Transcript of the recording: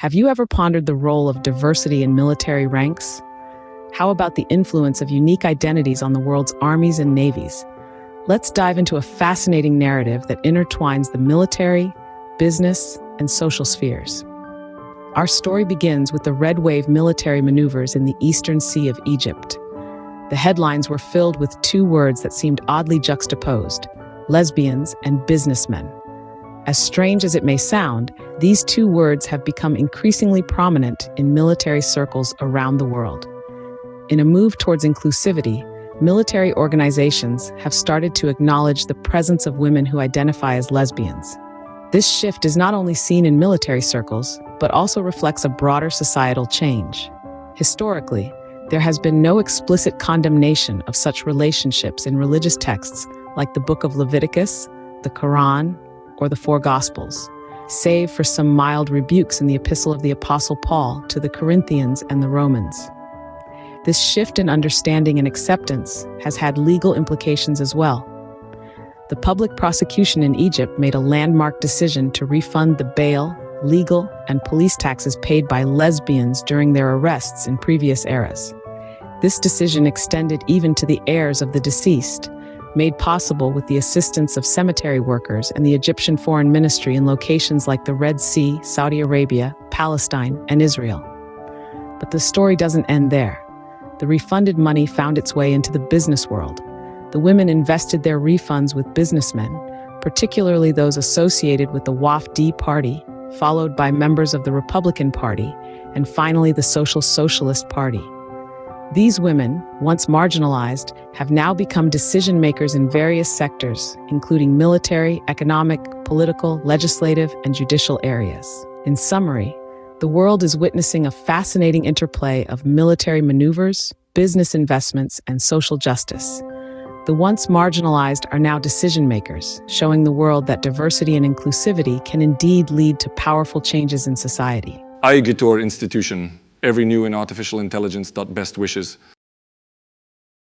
Have you ever pondered the role of diversity in military ranks? How about the influence of unique identities on the world's armies and navies? Let's dive into a fascinating narrative that intertwines the military, business, and social spheres. Our story begins with the Red Wave military maneuvers in the eastern sea of Egypt. The headlines were filled with two words that seemed oddly juxtaposed: lesbians and businessmen. As strange as it may sound, these two words have become increasingly prominent in military circles around the world. In a move towards inclusivity, military organizations have started to acknowledge the presence of women who identify as lesbians. This shift is not only seen in military circles, but also reflects a broader societal change. Historically, there has been no explicit condemnation of such relationships in religious texts like the Book of Leviticus, the Quran, or the Four Gospels, save for some mild rebukes in the Epistle of the Apostle Paul to the Corinthians and the Romans. This shift in understanding and acceptance has had legal implications as well. The public prosecution in Egypt made a landmark decision to refund the bail, legal, and police taxes paid by lesbians during their arrests in previous eras. This decision extended even to the heirs of the deceased, made possible with the assistance of cemetery workers and the Egyptian Foreign Ministry in locations like the Red Sea, Saudi Arabia, Palestine, and Israel. But the story doesn't end there. The refunded money found its way into the business world. The women invested their refunds with businessmen, particularly those associated with the WAF-D party, followed by members of the Republican Party, and finally the Social Socialist Party. These women, once marginalized, have now become decision-makers in various sectors, including military, economic, political, legislative, and judicial areas. In summary, the world is witnessing a fascinating interplay of military maneuvers, business investments, and social justice. The once marginalized are now decision-makers, showing the world that diversity and inclusivity can indeed lead to powerful changes in society. Aigitor institution. Every new in artificial intelligence. Best wishes.